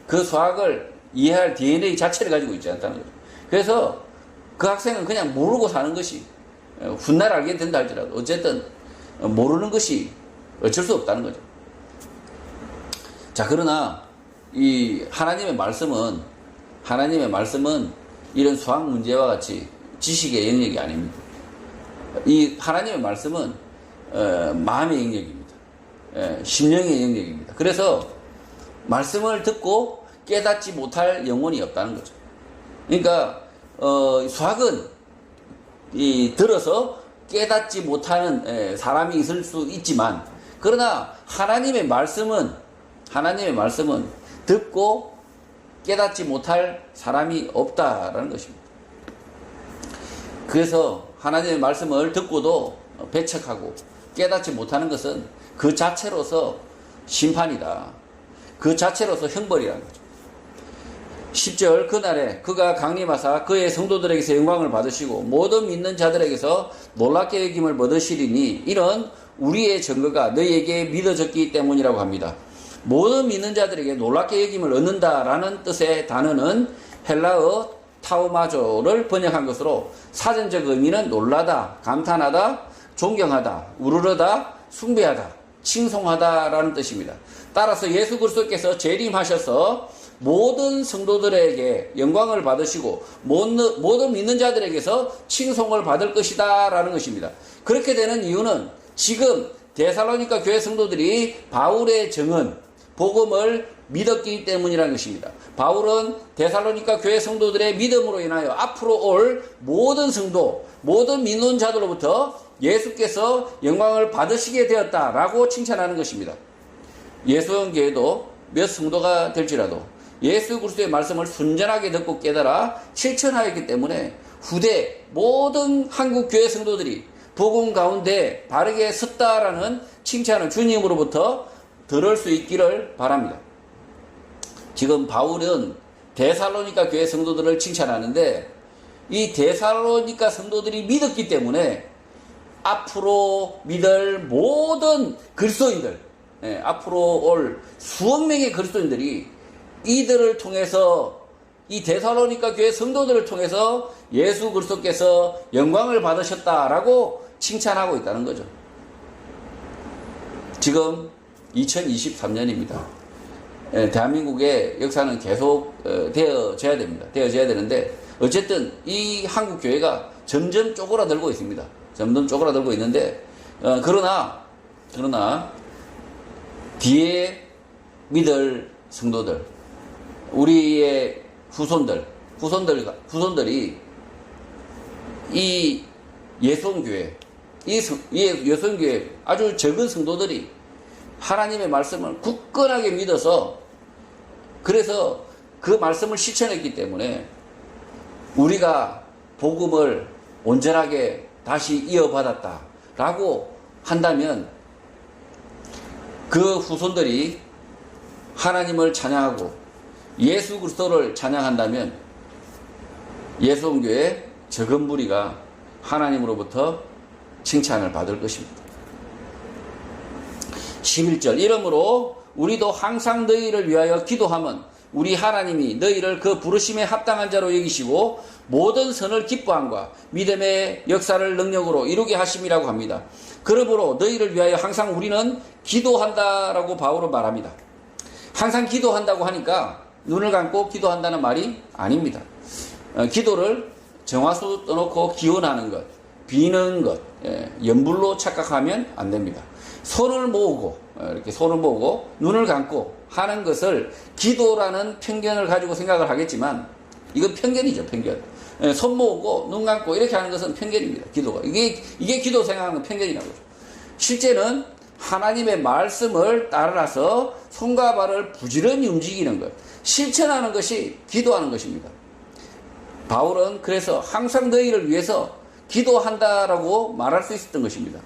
그 수학을 이해할 DNA 자체를 가지고 있지 않다는 거죠. 그래서 그 학생은 그냥 모르고 사는 것이 훗날 알게 된다 할지라도 어쨌든 모르는 것이 어쩔 수 없다는 거죠. 자, 그러나 이 하나님의 말씀은 이런 수학 문제와 같이 지식의 영역이 아닙니다. 이 하나님의 말씀은 마음의 영역입니다. 심령의 영역입니다. 그래서 말씀을 듣고 깨닫지 못할 영혼이 없다는 거죠. 그러니까 수학은 들어서 깨닫지 못하는 사람이 있을 수 있지만, 그러나 하나님의 말씀은 듣고 깨닫지 못할 사람이 없다라는 것입니다. 그래서 하나님의 말씀을 듣고도 배척하고 깨닫지 못하는 것은 그 자체로서 심판이다. 그 자체로서 형벌이라는 거죠. 10절, 그날에 그가 강림하사 그의 성도들에게서 영광을 받으시고 모든 믿는 자들에게서 놀랍게 여김을 얻으시리니 이런 우리의 증거가 너희에게 믿어졌기 때문이라고 합니다. 모든 믿는 자들에게 놀랍게 여김을 얻는다라는 뜻의 단어는 헬라어 타우마조를 번역한 것으로 사전적 의미는 놀라다, 감탄하다, 존경하다, 우러러다, 숭배하다, 칭송하다라는 뜻입니다. 따라서 예수 그리스도께서 재림하셔서 모든 성도들에게 영광을 받으시고 모든 믿는 자들에게서 칭송을 받을 것이다 라는 것입니다. 그렇게 되는 이유는 지금 데살로니가 교회 성도들이 바울의 증언, 복음을 믿었기 때문이라는 것입니다. 바울은 데살로니가 교회 성도들의 믿음으로 인하여 앞으로 올 모든 성도, 모든 믿는 자들로부터 예수께서 영광을 받으시게 되었다라고 칭찬하는 것입니다. 예수형 교회도 몇 성도가 될지라도 예수 그리스도의 말씀을 순전하게 듣고 깨달아 실천하였기 때문에 후대 모든 한국 교회 성도들이 복음 가운데 바르게 섰다라는 칭찬을 주님으로부터 들을 수 있기를 바랍니다. 지금 바울은 데살로니가 교회 성도들을 칭찬하는데 이 데살로니가 성도들이 믿었기 때문에 앞으로 믿을 모든 그리스도인들, 앞으로 올 수억 명의 그리스도인들이 이들을 통해서 이 데살로니가 교회 성도들을 통해서 예수 그리스도께서 영광을 받으셨다라고 칭찬하고 있다는 거죠. 지금 2023년입니다. 대한민국의 역사는 계속 되어져야 됩니다. 되어져야 되는데 어쨌든 이 한국 교회가 점점 쪼그라들고 있습니다. 점점 쪼그라들고 있는데 그러나 뒤에 믿을 성도들, 우리의 후손들이 이 예수교회, 예수교회 아주 적은 성도들이 하나님의 말씀을 굳건하게 믿어서 그래서 그 말씀을 실천했기 때문에 우리가 복음을 온전하게 다시 이어받았다라고 한다면 그 후손들이 하나님을 찬양하고 예수 그리스도를 찬양한다면 예수교회 적은 무리가 하나님으로부터 칭찬을 받을 것입니다. 11절, 이러므로 우리도 항상 너희를 위하여 기도하면 우리 하나님이 너희를 그 부르심에 합당한 자로 여기시고 모든 선을 기뻐함과 믿음의 역사를 능력으로 이루게 하심이라고 합니다. 그러므로 너희를 위하여 항상 우리는 기도한다라고 바울은 말합니다. 항상 기도한다고 하니까 눈을 감고 기도한다는 말이 아닙니다. 기도를 정화수 떠놓고 기원하는 것, 비는 것, 염불로 착각하면 안 됩니다. 손을 모으고 이렇게 손을 모으고 눈을 감고 하는 것을 기도라는 편견을 가지고 생각을 하겠지만 이건 편견이죠, 편견. 손 모으고 눈 감고 이렇게 하는 것은 편견입니다. 기도가 이게 기도 생각하는 편견이라고 그러죠. 실제는 하나님의 말씀을 따라서 손과 발을 부지런히 움직이는 것, 실천하는 것이 기도하는 것입니다. 바울은 그래서 항상 너희를 위해서 기도한다라고 말할 수 있었던 것입니다.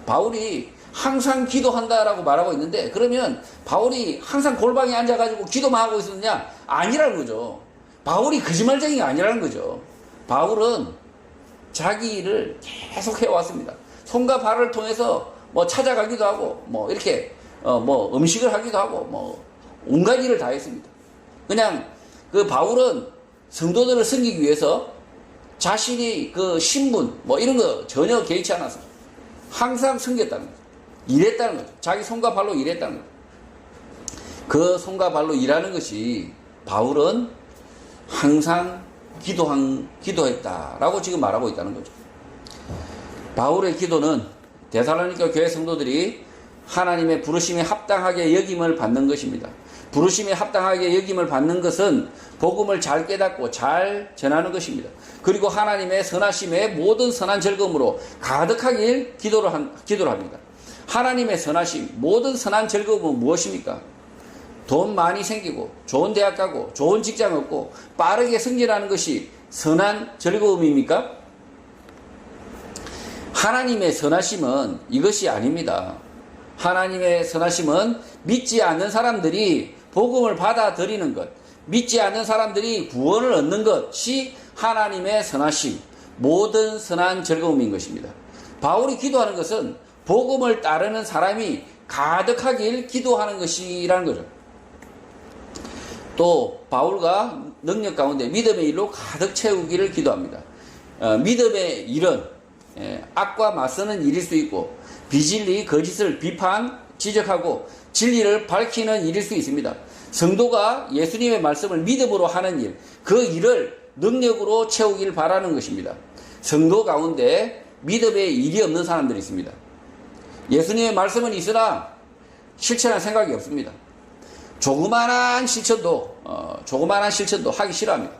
바울이 항상 기도한다라고 말하고 있는데 그러면 바울이 항상 골방에 앉아가지고 기도만 하고 있었느냐? 아니라는 거죠. 바울이 거짓말쟁이가 아니라는 거죠. 바울은 자기 일을 계속 해왔습니다. 손과 발을 통해서 뭐 찾아가기도 하고 뭐 이렇게 뭐 음식을 하기도 하고 뭐 온갖 일을 다 했습니다. 그냥 그 바울은 성도들을 섬기기 위해서 자신이 그 신분 뭐 이런 거 전혀 개의치 않았습니다. 항상 섬겼다는 거죠. 일했다는 거죠. 자기 손과 발로 일했다는 거죠. 그 손과 발로 일하는 것이 바울은 항상 기도했다라고 지금 말하고 있다는 거죠. 바울의 기도는 데살로니가 교회 성도들이 하나님의 부르심에 합당하게 여김을 받는 것입니다. 부르심에 합당하게 여김을 받는 것은 복음을 잘 깨닫고 잘 전하는 것입니다. 그리고 하나님의 선하심에 모든 선한 즐거움으로 가득하길 기도를 합니다. 하나님의 선하심, 모든 선한 즐거움은 무엇입니까? 돈 많이 생기고 좋은 대학 가고 좋은 직장 얻고 빠르게 승진하는 것이 선한 즐거움입니까? 하나님의 선하심은 이것이 아닙니다. 하나님의 선하심은 믿지 않는 사람들이 복음을 받아들이는 것, 믿지 않는 사람들이 구원을 얻는 것이 하나님의 선하심, 모든 선한 즐거움인 것입니다. 바울이 기도하는 것은 복음을 따르는 사람이 가득하길 기도하는 것이라는 거죠. 또 바울과 능력 가운데 믿음의 일로 가득 채우기를 기도합니다. 믿음의 일은 악과 맞서는 일일 수 있고 비진리, 거짓을 비판, 지적하고 진리를 밝히는 일일 수 있습니다. 성도가 예수님의 말씀을 믿음으로 하는 일, 그 일을 능력으로 채우길 바라는 것입니다. 성도 가운데 믿음의 일이 없는 사람들이 있습니다. 예수님의 말씀은 있으나 실천할 생각이 없습니다. 조그만한 실천도 하기 싫어합니다.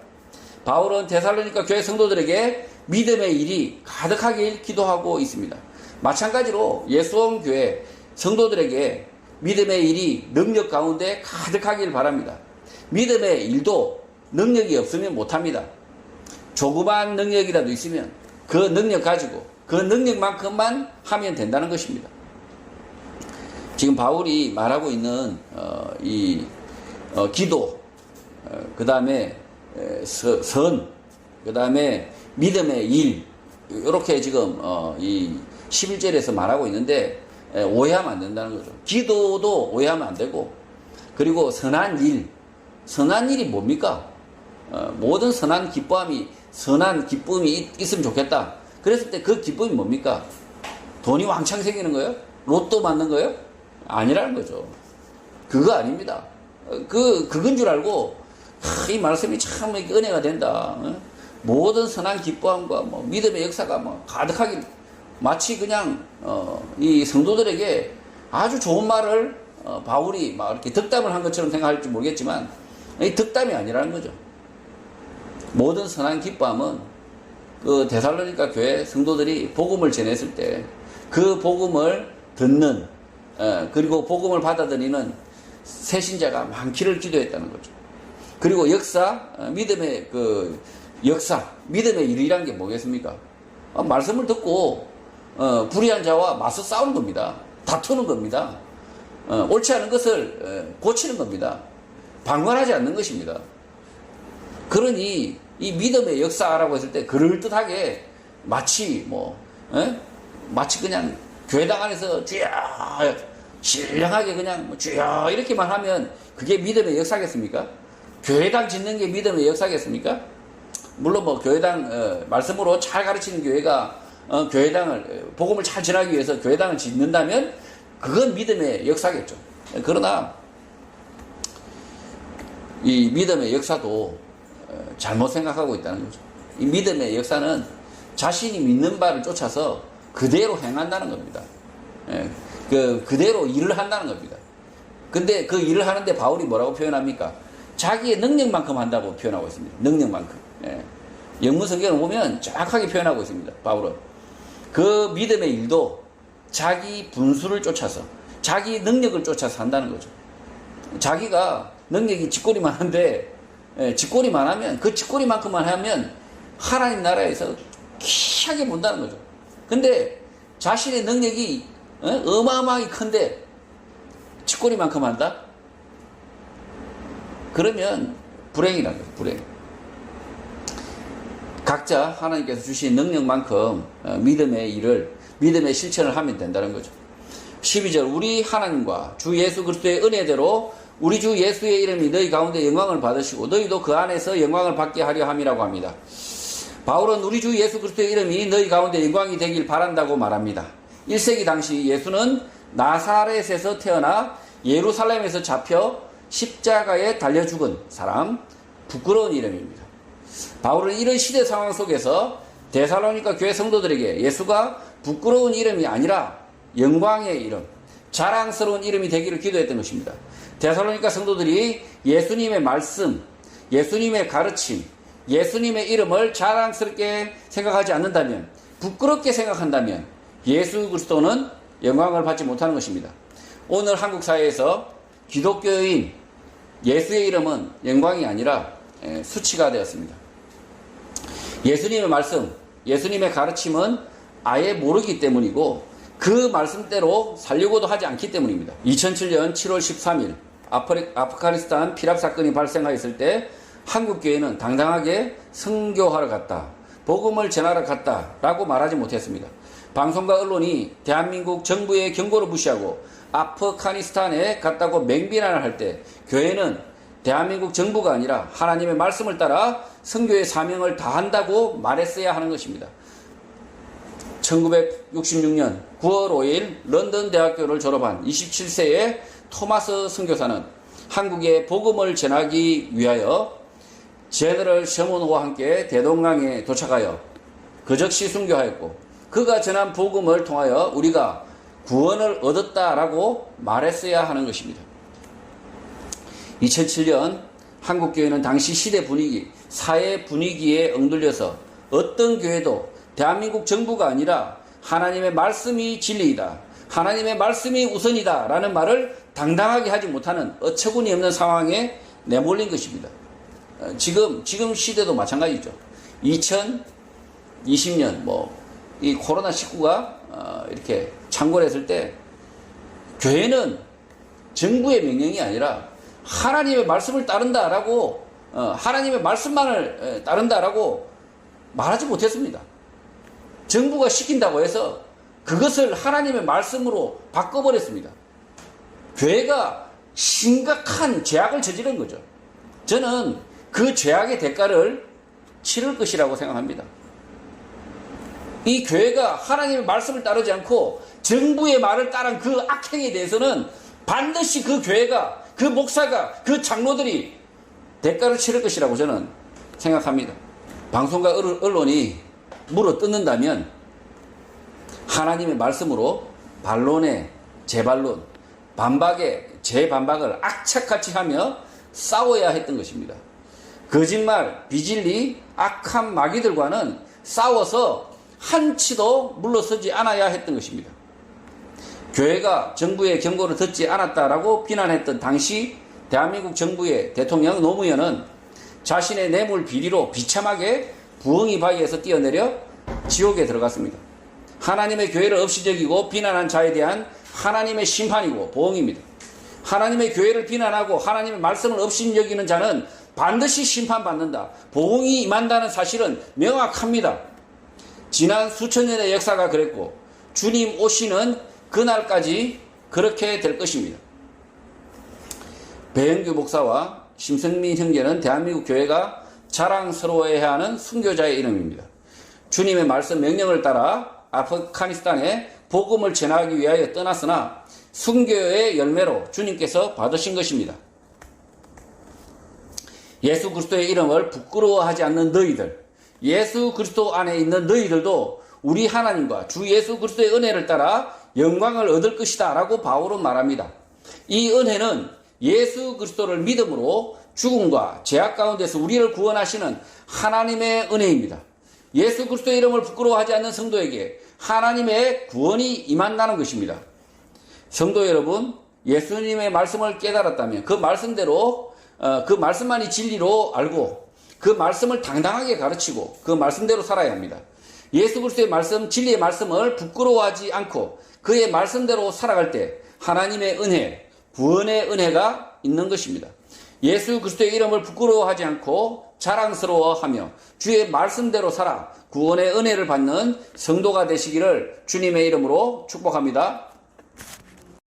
바울은 데살로니가 교회 성도들에게 믿음의 일이 가득하길 기도하고 있습니다. 마찬가지로 예수원 교회 성도들에게 믿음의 일이 능력 가운데 가득하길 바랍니다. 믿음의 일도 능력이 없으면 못합니다. 조그만 능력이라도 있으면 그 능력 가지고 그 능력만큼만 하면 된다는 것입니다. 지금 바울이 말하고 있는 기도, 그 다음에 선, 그 다음에 믿음의 일, 이렇게 지금 이 11절에서 말하고 있는데 오해하면 안 된다는 거죠. 기도도 오해하면 안 되고, 그리고 선한 일이 뭡니까? 모든 선한 기쁨이 있으면 좋겠다. 그랬을 때 그 기쁨이 뭡니까? 돈이 왕창 생기는 거예요? 로또 맞는 거예요? 아니라는 거죠. 그거 아닙니다. 그건 줄 알고, 이 말씀이 참 은혜가 된다. 모든 선한 기쁨과 믿음의 역사가 가득하길, 마치 그냥, 이 성도들에게 아주 좋은 말을, 바울이 막 이렇게 덕담을 한 것처럼 생각할지 모르겠지만, 이 덕담이 아니라는 거죠. 모든 선한 기쁨은 그 데살로니가 교회 성도들이 복음을 전했을 때 그 복음을 듣는, 그리고 복음을 받아들이는 새신자가 많기를 기도했다는 거죠. 그리고 믿음의 믿음의 일이라는 게 뭐겠습니까? 말씀을 듣고, 불의한 자와 맞서 싸우는 겁니다. 다투는 겁니다. 옳지 않은 것을 고치는 겁니다. 방관하지 않는 것입니다. 그러니, 이 믿음의 역사라고 했을 때, 그럴듯하게, 마치 그냥, 교회당 안에서 주야, 신령하게 그냥 주야, 이렇게만 하면, 그게 믿음의 역사겠습니까? 교회당 짓는 게 믿음의 역사겠습니까? 물론 뭐 교회당 말씀으로 잘 가르치는 교회가 교회당을 복음을 잘 전하기 위해서 교회당을 짓는다면 그건 믿음의 역사겠죠. 그러나 이 믿음의 역사도 잘못 생각하고 있다는 거죠. 이 믿음의 역사는 자신이 믿는 바를 쫓아서 그대로 행한다는 겁니다. 그대로 일을 한다는 겁니다. 근데 그 일을 하는데 바울이 뭐라고 표현합니까? 자기의 능력만큼 한다고 표현하고 있습니다. 능력만큼. 영문 성경을 보면 정확하게 표현하고 있습니다. 바울은. 그 믿음의 일도 자기 분수를 쫓아서, 자기 능력을 쫓아서 한다는 거죠. 자기가 능력이 쥐꼬리만 한데, 쥐꼬리만 하면, 그 쥐꼬리만큼만 하면 하나님 나라에서 귀하게 본다는 거죠. 근데 자신의 능력이 어마어마하게 큰데 쥐꼬리만큼 한다? 그러면 불행이라는 거죠. 불행. 각자 하나님께서 주신 능력만큼 믿음의 일을, 믿음의 실천을 하면 된다는 거죠. 12절, 우리 하나님과 주 예수 그리스도의 은혜대로 우리 주 예수의 이름이 너희 가운데 영광을 받으시고 너희도 그 안에서 영광을 받게 하려 함이라고 합니다. 바울은 우리 주 예수 그리스도의 이름이 너희 가운데 영광이 되길 바란다고 말합니다. 1세기 당시 예수는 나사렛에서 태어나 예루살렘에서 잡혀 십자가에 달려 죽은 사람, 부끄러운 이름입니다. 바울은 이런 시대 상황 속에서 데살로니가 교회 성도들에게 예수가 부끄러운 이름이 아니라 영광의 이름, 자랑스러운 이름이 되기를 기도했던 것입니다. 데살로니가 성도들이 예수님의 말씀, 예수님의 가르침, 예수님의 이름을 자랑스럽게 생각하지 않는다면, 부끄럽게 생각한다면 예수 그리스도는 영광을 받지 못하는 것입니다. 오늘 한국 사회에서 기독교인 예수의 이름은 영광이 아니라 수치가 되었습니다. 예수님의 말씀, 예수님의 가르침은 아예 모르기 때문이고 그 말씀대로 살려고도 하지 않기 때문입니다. 2007년 7월 13일 아프가니스탄 피랍 사건이 발생하였을 때 한국교회는 당당하게 선교하러 갔다, 복음을 전하러 갔다 라고 말하지 못했습니다. 방송과 언론이 대한민국 정부의 경고를 무시하고 아프가니스탄에 갔다고 맹비난을 할 때 교회는 대한민국 정부가 아니라 하나님의 말씀을 따라 선교의 사명을 다한다고 말했어야 하는 것입니다. 1966년 9월 5일 런던 대학교를 졸업한 27세의 토마스 선교사는 한국에 복음을 전하기 위하여 제너럴 셔먼호와 함께 대동강에 도착하여 그적시 순교하였고, 그가 전한 복음을 통하여 우리가 구원을 얻었다라고 말했어야 하는 것입니다. 2007년 한국교회는 당시 시대 분위기, 사회 분위기에 엉들려서 어떤 교회도 대한민국 정부가 아니라 하나님의 말씀이 진리이다, 하나님의 말씀이 우선이다 라는 말을 당당하게 하지 못하는 어처구니 없는 상황에 내몰린 것입니다. 지금 시대도 마찬가지죠. 2020년 이 코로나19가 이렇게 창궐했을 때 교회는 정부의 명령이 아니라 하나님의 말씀을 따른다라고, 하나님의 말씀만을 따른다라고 말하지 못했습니다. 정부가 시킨다고 해서 그것을 하나님의 말씀으로 바꿔버렸습니다. 교회가 심각한 죄악을 저지른 거죠. 저는 그 죄악의 대가를 치를 것이라고 생각합니다. 이 교회가 하나님의 말씀을 따르지 않고 정부의 말을 따른 그 악행에 대해서는 반드시 그 교회가, 그 목사가, 그 장로들이 대가를 치를 것이라고 저는 생각합니다. 방송과 언론이 물어뜯는다면 하나님의 말씀으로 반론에 재반론, 반박에 재반박을 악착같이 하며 싸워야 했던 것입니다. 거짓말, 비진리, 악한 마귀들과는 싸워서 한치도 물러서지 않아야 했던 것입니다. 교회가 정부의 경고를 듣지 않았다라고 비난했던 당시 대한민국 정부의 대통령 노무현은 자신의 뇌물 비리로 비참하게 부엉이 바위에서 뛰어내려 지옥에 들어갔습니다. 하나님의 교회를 없이 여기고 비난한 자에 대한 하나님의 심판이고 보응입니다. 하나님의 교회를 비난하고 하나님의 말씀을 없이 여기는 자는 반드시 심판받는다, 보응이 임한다는 사실은 명확합니다. 지난 수천 년의 역사가 그랬고 주님 오시는 그날까지 그렇게 될 것입니다. 배영규 목사와 심성민 형제는 대한민국 교회가 자랑스러워해야 하는 순교자의 이름입니다. 주님의 말씀 명령을 따라 아프가니스탄에 복음을 전하기 위하여 떠났으나 순교의 열매로 주님께서 받으신 것입니다. 예수 그리스도의 이름을 부끄러워하지 않는 너희들, 예수 그리스도 안에 있는 너희들도 우리 하나님과 주 예수 그리스도의 은혜를 따라 영광을 얻을 것이다 라고 바울은 말합니다. 이 은혜는 예수 그리스도를 믿음으로 죽음과 죄악 가운데서 우리를 구원하시는 하나님의 은혜입니다. 예수 그리스도의 이름을 부끄러워하지 않는 성도에게 하나님의 구원이 임한다는 것입니다. 성도 여러분, 예수님의 말씀을 깨달았다면 그 말씀대로 그 말씀만이 진리로 알고 그 말씀을 당당하게 가르치고 그 말씀대로 살아야 합니다. 예수 그리스도의 말씀, 진리의 말씀을 부끄러워하지 않고 그의 말씀대로 살아갈 때 하나님의 은혜, 구원의 은혜가 있는 것입니다. 예수 그리스도의 이름을 부끄러워하지 않고 자랑스러워하며 주의 말씀대로 살아 구원의 은혜를 받는 성도가 되시기를 주님의 이름으로 축복합니다.